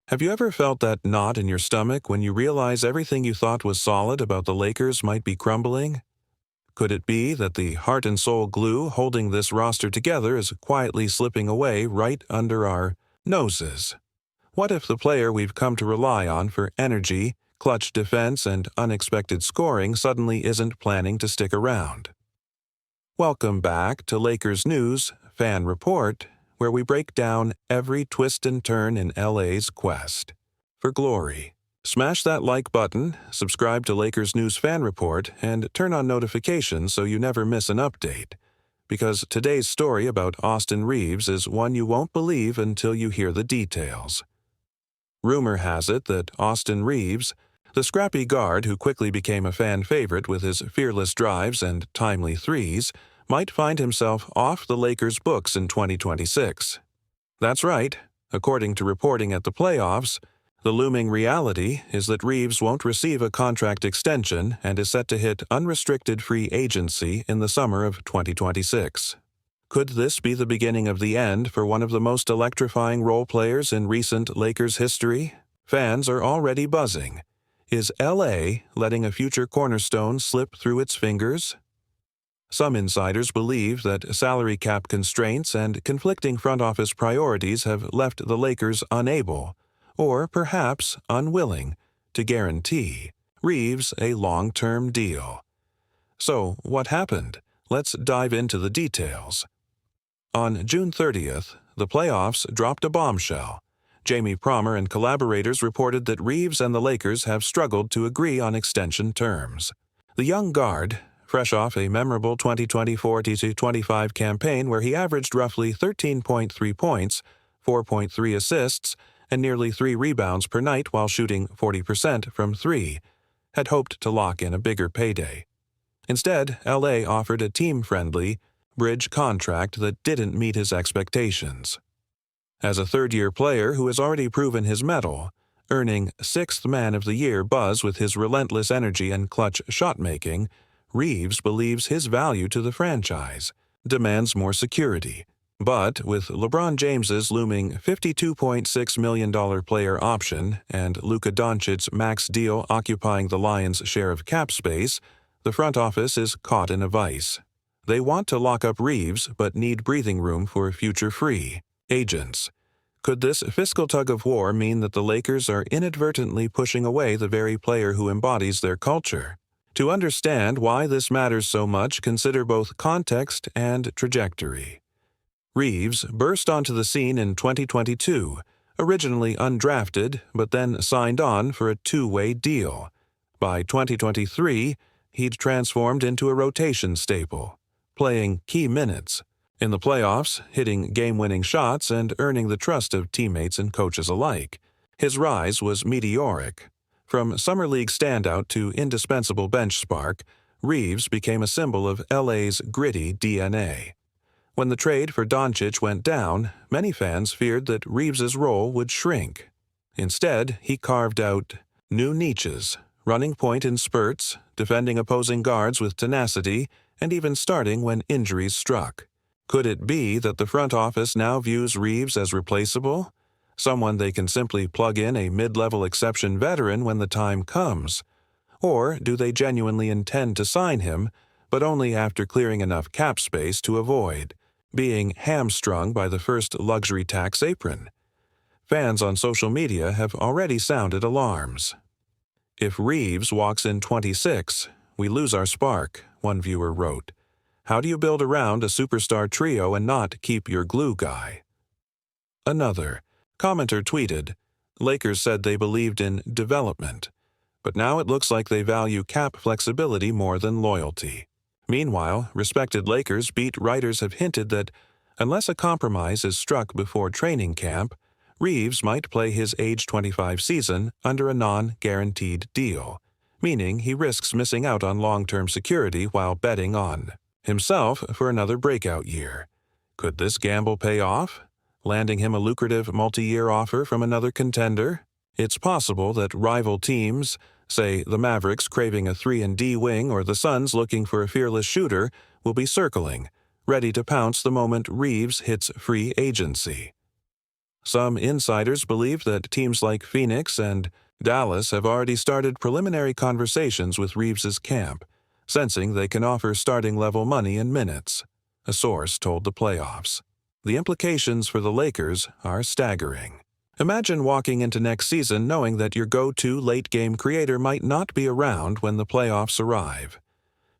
Have you ever felt that knot in your stomach when you realize everything you thought was solid about the Lakers might be crumbling? Could it be that the heart and soul glue holding this roster together is quietly slipping away right under our noses? What if the player we've come to rely on for energy, clutch defense, and unexpected scoring suddenly isn't planning to stick around? Welcome back to Lakers News Fan Report, where we break down every twist and turn in LA's quest for glory. Smash that like button, subscribe to Lakers News Fan Report, and turn on notifications so you never miss an update. Because today's story about Austin Reaves is one you won't believe until you hear the details. Rumor has it that Austin Reaves, the scrappy guard who quickly became a fan favorite with his fearless drives and timely threes, might find himself off the Lakers' books in 2026. That's right. According to reporting at the playoffs, the looming reality is that Reaves won't receive a contract extension and is set to hit unrestricted free agency in the summer of 2026. Could this be the beginning of the end for one of the most electrifying role players in recent Lakers history? Fans are already buzzing. Is LA letting a future cornerstone slip through its fingers? Some insiders believe that salary cap constraints and conflicting front office priorities have left the Lakers unable, or perhaps unwilling, to guarantee Reaves a long-term deal. So, what happened? Let's dive into the details. On June 30th, the playoffs dropped a bombshell. Jamie Promer and collaborators reported that Reaves and the Lakers have struggled to agree on extension terms. The young guard, fresh off a memorable 2024-25 campaign where he averaged roughly 13.3 points, 4.3 assists, and nearly 3 rebounds per night while shooting 40% from three, had hoped to lock in a bigger payday. Instead, LA offered a team-friendly, bridge contract that didn't meet his expectations. As a third-year player who has already proven his mettle, earning Sixth Man of the Year buzz with his relentless energy and clutch shot-making, Reaves believes his value to the franchise demands more security. But with LeBron James's looming $52.6 million player option and Luka Doncic's max deal occupying the Lions' share of cap space, the front office is caught in a vice. They want to lock up Reaves but need breathing room for future free agents. Could this fiscal tug-of-war mean that the Lakers are inadvertently pushing away the very player who embodies their culture? To understand why this matters so much, consider both context and trajectory. Reaves burst onto the scene in 2022, originally undrafted but then signed on for a two-way deal. By 2023, he'd transformed into a rotation staple, playing key minutes. In the playoffs, hitting game-winning shots and earning the trust of teammates and coaches alike. His rise was meteoric. From Summer League standout to indispensable bench spark, Reaves became a symbol of LA's gritty DNA. When the trade for Doncic went down, many fans feared that Reaves's role would shrink. Instead, he carved out new niches, running point in spurts, defending opposing guards with tenacity, and even starting when injuries struck. Could it be that the front office now views Reaves as replaceable? Someone they can simply plug in a mid-level exception veteran when the time comes? Or do they genuinely intend to sign him, but only after clearing enough cap space to avoid being hamstrung by the first luxury tax apron? Fans on social media have already sounded alarms. If Reaves walks in 26, we lose our spark, one viewer wrote. How do you build around a superstar trio and not keep your glue guy? Another commenter tweeted, Lakers said they believed in development, but now it looks like they value cap flexibility more than loyalty. Meanwhile, respected Lakers beat writers have hinted that unless a compromise is struck before training camp, Reaves might play his age 25 season under a non-guaranteed deal, meaning he risks missing out on long-term security while betting on himself for another breakout year. Could this gamble pay off, landing him a lucrative multi-year offer from another contender? It's possible that rival teams, say the Mavericks craving a 3-and-D wing or the Suns looking for a fearless shooter, will be circling, ready to pounce the moment Reaves hits free agency. Some insiders believe that teams like Phoenix and Dallas have already started preliminary conversations with Reaves's camp, sensing they can offer starting-level money in minutes, a source told the playoffs. The implications for the Lakers are staggering. Imagine walking into next season knowing that your go-to late-game creator might not be around when the playoffs arrive.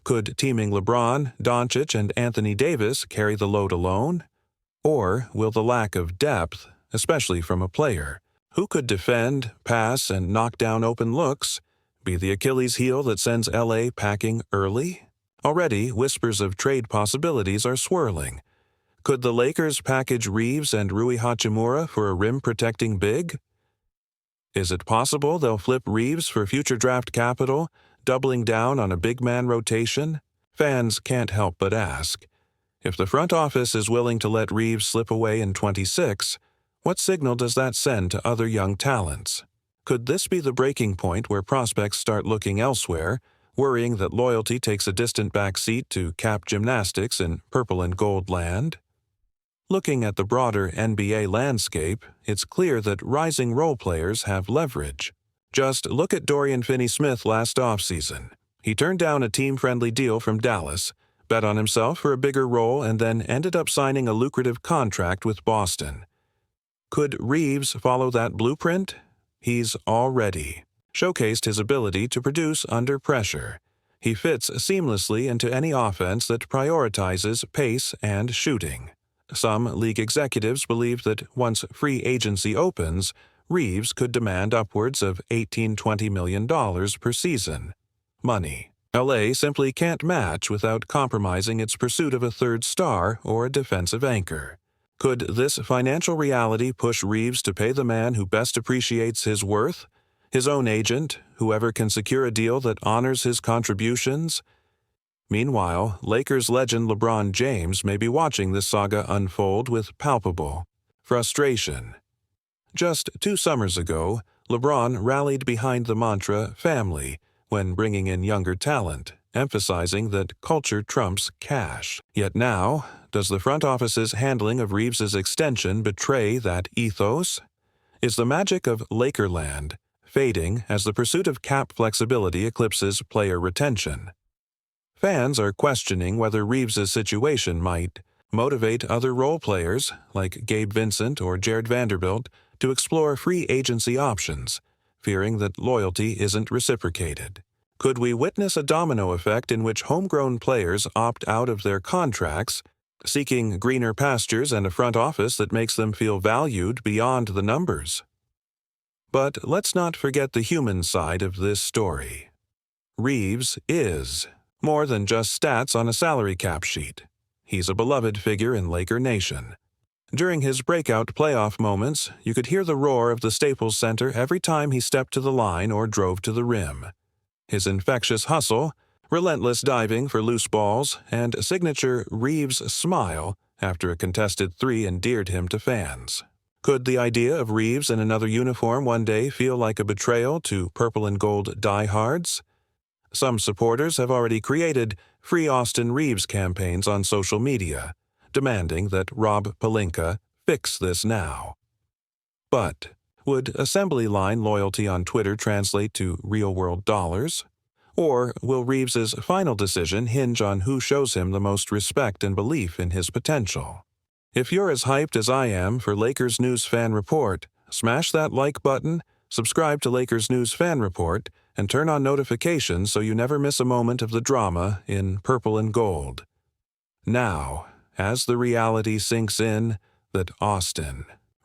Could teaming LeBron, Doncic, and Anthony Davis carry the load alone? Or will the lack of depth, especially from a player who could defend, pass, and knock down open looks, be the Achilles heel that sends LA packing early? Already, whispers of trade possibilities are swirling. Could the Lakers package Reaves and Rui Hachimura for a rim-protecting big? Is it possible they'll flip Reaves for future draft capital, doubling down on a big man rotation? Fans can't help but ask. If the front office is willing to let Reaves slip away in 26, what signal does that send to other young talents? Could this be the breaking point where prospects start looking elsewhere, worrying that loyalty takes a distant back seat to cap gymnastics in purple and gold land? Looking at the broader NBA landscape, it's clear that rising role players have leverage. Just look at Dorian Finney-Smith last offseason. He turned down a team-friendly deal from Dallas, bet on himself for a bigger role, and then ended up signing a lucrative contract with Boston. Could Reaves follow that blueprint? He's already showcased his ability to produce under pressure. He fits seamlessly into any offense that prioritizes pace and shooting. Some league executives believe that once free agency opens, Reaves could demand upwards of $18–20 million per season. Money LA simply can't match without compromising its pursuit of a third star or a defensive anchor. Could this financial reality push Reaves to pay the man who best appreciates his worth? His own agent, whoever can secure a deal that honors his contributions? Meanwhile, Lakers legend LeBron James may be watching this saga unfold with palpable frustration. Just 2 summers ago, LeBron rallied behind the mantra family when bringing in younger talent, emphasizing that culture trumps cash. Yet now, does the front office's handling of Reaves's extension betray that ethos? Is the magic of Lakerland fading as the pursuit of cap flexibility eclipses player retention? Fans are questioning whether Reaves's situation might motivate other role players, like Gabe Vincent or Jared Vanderbilt, to explore free agency options, fearing that loyalty isn't reciprocated. Could we witness a domino effect in which homegrown players opt out of their contracts, seeking greener pastures and a front office that makes them feel valued beyond the numbers? But let's not forget the human side of this story. Reaves is more than just stats on a salary cap sheet. He's a beloved figure in Laker Nation. During his breakout playoff moments, you could hear the roar of the Staples Center every time he stepped to the line or drove to the rim. His infectious hustle, relentless diving for loose balls, and signature Reaves smile after a contested three endeared him to fans. Could the idea of Reaves in another uniform one day feel like a betrayal to purple and gold diehards? Some supporters have already created Free Austin Reaves campaigns on social media, demanding that Rob Pelinka fix this now. But would assembly line loyalty on Twitter translate to real-world dollars? Or will Reaves's final decision hinge on who shows him the most respect and belief in his potential? If you're as hyped as I am for Lakers News Fan Report, smash that like button, subscribe to Lakers News Fan Report, and turn on notifications so you never miss a moment of the drama in purple and gold. Now, as the reality sinks in that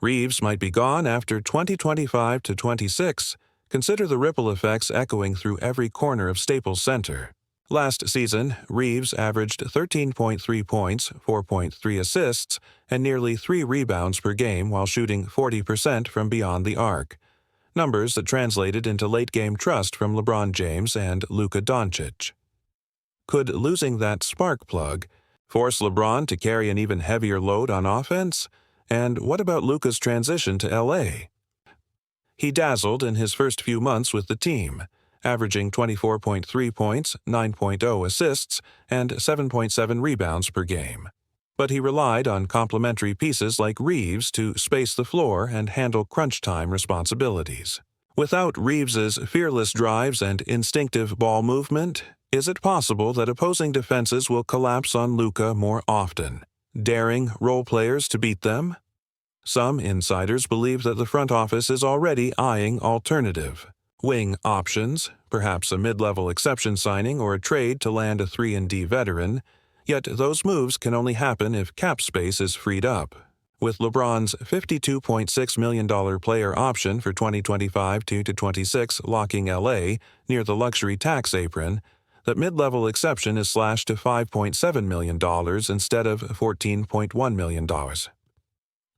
Reaves might be gone after 2025–26, consider the ripple effects echoing through every corner of Staples Center. Last season, Reaves averaged 13.3 points, 4.3 assists, and nearly 3 rebounds per game while shooting 40% from beyond the arc, numbers that translated into late-game trust from LeBron James and Luka Doncic. Could losing that spark plug force LeBron to carry an even heavier load on offense? And what about Luka's transition to LA? He dazzled in his first few months with the team, averaging 24.3 points, 9.0 assists, and 7.7 rebounds per game. but he relied on complementary pieces like Reaves to space the floor and handle crunch-time responsibilities. Without Reaves's fearless drives and instinctive ball movement, is it possible that opposing defenses will collapse on Luka more often, daring role players to beat them? Some insiders believe that the front office is already eyeing alternative wing options, perhaps a mid-level exception signing or a trade to land a 3-and-D veteran, yet those moves can only happen if cap space is freed up. With LeBron's $52.6 million player option for 2025-26 locking LA near the luxury tax apron, that mid-level exception is slashed to $5.7 million instead of $14.1 million.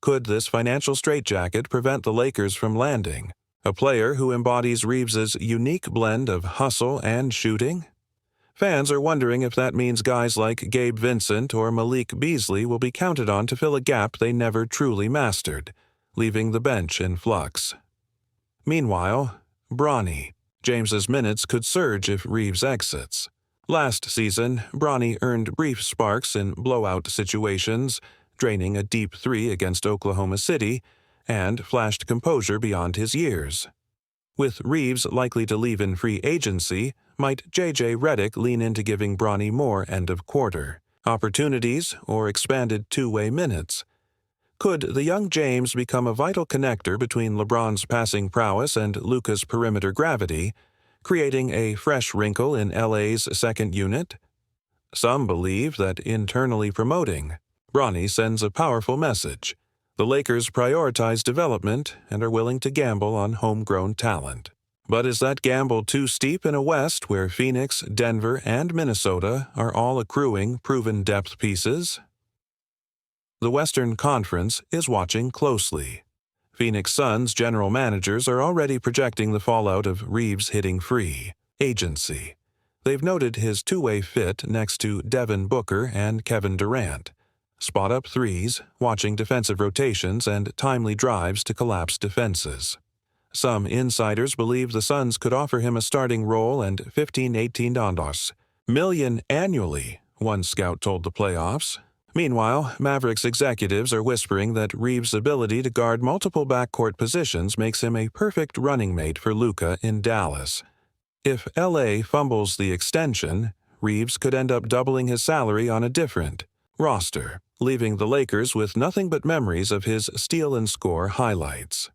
Could this financial straitjacket prevent the Lakers from landing a player who embodies Reaves's unique blend of hustle and shooting? Fans are wondering if that means guys like Gabe Vincent or Malik Beasley will be counted on to fill a gap they never truly mastered, leaving the bench in flux. Meanwhile, Bronny. James's minutes could surge if Reaves exits. Last season, Bronny earned brief sparks in blowout situations, draining a deep three against Oklahoma City, and flashed composure beyond his years. With Reaves likely to leave in free agency, might J.J. Redick lean into giving Bronny more end-of-quarter opportunities or expanded two-way minutes? Could the young James become a vital connector between LeBron's passing prowess and Luka's perimeter gravity, creating a fresh wrinkle in LA's second unit? Some believe that internally promoting, Bronny sends a powerful message. The Lakers prioritize development and are willing to gamble on homegrown talent. But is that gamble too steep in a West where Phoenix, Denver, and Minnesota are all accruing proven depth pieces? The Western Conference is watching closely. Phoenix Suns general managers are already projecting the fallout of Reaves hitting free agency. They've noted his two-way fit next to Devin Booker and Kevin Durant. Spot-up threes, watching defensive rotations, and timely drives to collapse defenses. Some insiders believe the Suns could offer him a starting role and $15–18 million annually, one scout told the playoffs. Meanwhile, Mavericks executives are whispering that Reaves' ability to guard multiple backcourt positions makes him a perfect running mate for Luka in Dallas. If LA fumbles the extension, Reaves could end up doubling his salary on a different roster, leaving the Lakers with nothing but memories of his steal-and-score highlights.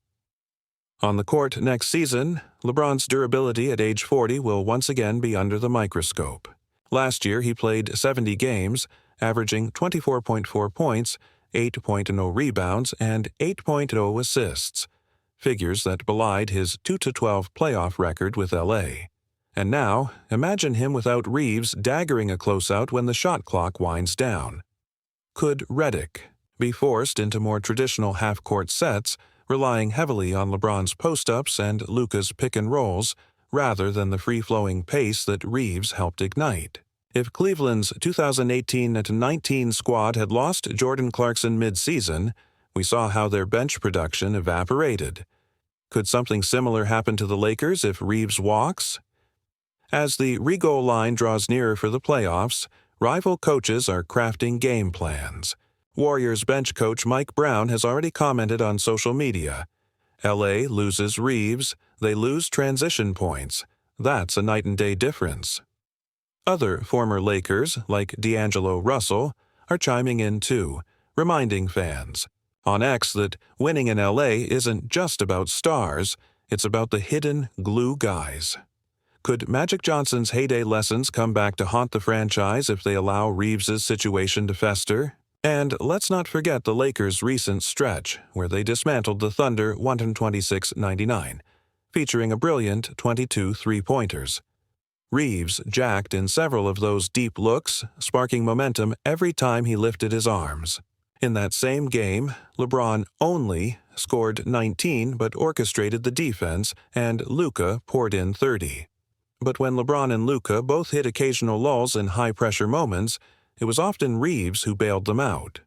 On the court next season, LeBron's durability at age 40 will once again be under the microscope. Last year he played 70 games, averaging 24.4 points, 8.0 rebounds, and 8.0 assists, figures that belied his 2-12 playoff record with LA. And now, imagine him without Reaves daggering a closeout when the shot clock winds down. Could Redick be forced into more traditional half-court sets, relying heavily on LeBron's post-ups and Luka's pick-and-rolls, rather than the free-flowing pace that Reaves helped ignite? If Cleveland's 2018-19 squad had lost Jordan Clarkson mid-season, we saw how their bench production evaporated. Could something similar happen to the Lakers if Reaves walks? As the re-goal line draws nearer for the playoffs, rival coaches are crafting game plans. Warriors bench coach Mike Brown has already commented on social media. LA loses Reaves, they lose transition points. That's a night-and-day difference. Other former Lakers, like D'Angelo Russell, are chiming in too, reminding fans on X that winning in LA isn't just about stars, it's about the hidden glue guys. Could Magic Johnson's heyday lessons come back to haunt the franchise if they allow Reaves' situation to fester? And let's not forget the Lakers' recent stretch, where they dismantled the Thunder 126-99, featuring a brilliant 22 three-pointers. Reaves jacked in several of those deep looks, sparking momentum every time he lifted his arms. In that same game, LeBron only scored 19 but orchestrated the defense, and Luka poured in 30. But when LeBron and Luka both hit occasional lulls in high-pressure moments, it was often Reaves who bailed them out.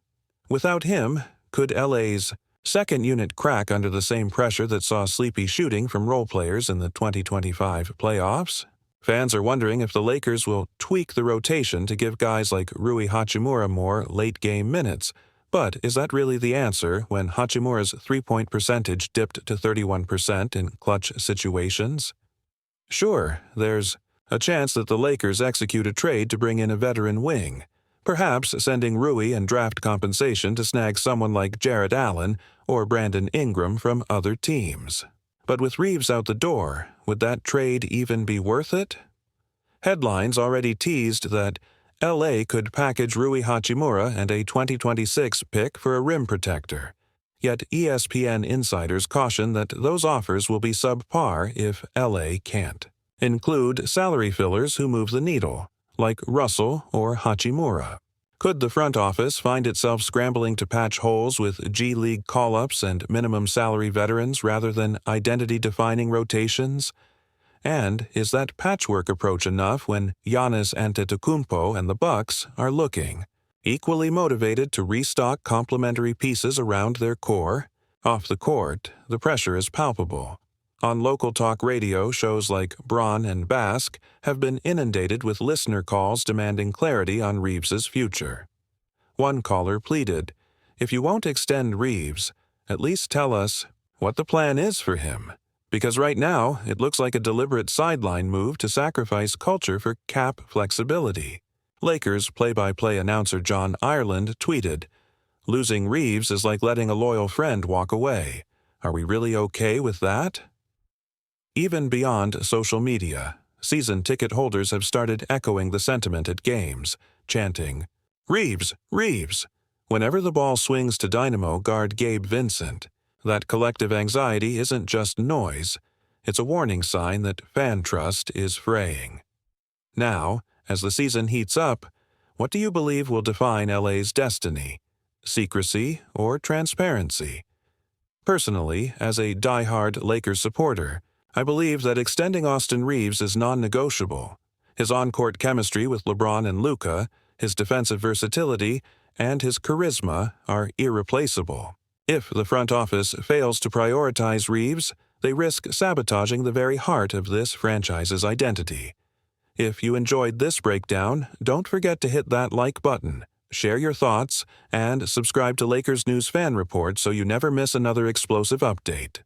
Without him, could LA's second unit crack under the same pressure that saw sleepy shooting from role players in the 2025 playoffs? Fans are wondering if the Lakers will tweak the rotation to give guys like Rui Hachimura more late-game minutes. But is that really the answer when Hachimura's three-point percentage dipped to 31% in clutch situations? Sure, there's a chance that the Lakers execute a trade to bring in a veteran wing, perhaps sending Rui and draft compensation to snag someone like Jarrett Allen or Brandon Ingram from other teams. But with Reaves out the door, would that trade even be worth it? Headlines already teased that LA could package Rui Hachimura and a 2026 pick for a rim protector. Yet ESPN insiders caution that those offers will be subpar if LA can't. Include salary fillers who move the needle, like Russell or Hachimura. Could the front office find itself scrambling to patch holes with G League call-ups and minimum salary veterans rather than identity-defining rotations? And is that patchwork approach enough when Giannis Antetokounmpo and the Bucks are looking, equally motivated to restock complementary pieces around their core? Off the court, the pressure is palpable. On local talk radio, shows like Braun and Basque have been inundated with listener calls demanding clarity on Reaves' future. One caller pleaded, "If you won't extend Reaves, at least tell us what the plan is for him. Because right now, it looks like a deliberate sideline move to sacrifice culture for cap flexibility." Lakers play-by-play announcer John Ireland tweeted, "Losing Reaves is like letting a loyal friend walk away. Are we really okay with that?" Even beyond social media, season ticket holders have started echoing the sentiment at games, chanting, "Reaves, Reaves," whenever the ball swings to Dynamo guard Gabe Vincent. That collective anxiety isn't just noise, it's a warning sign that fan trust is fraying. Now, as the season heats up, what do you believe will define LA's destiny? Secrecy or transparency? Personally, as a die-hard Lakers supporter, I believe that extending Austin Reaves is non-negotiable. His on-court chemistry with LeBron and Luka, his defensive versatility, and his charisma are irreplaceable. If the front office fails to prioritize Reaves, they risk sabotaging the very heart of this franchise's identity. If you enjoyed this breakdown, don't forget to hit that like button, share your thoughts, and subscribe to Lakers News Fan Report so you never miss another explosive update.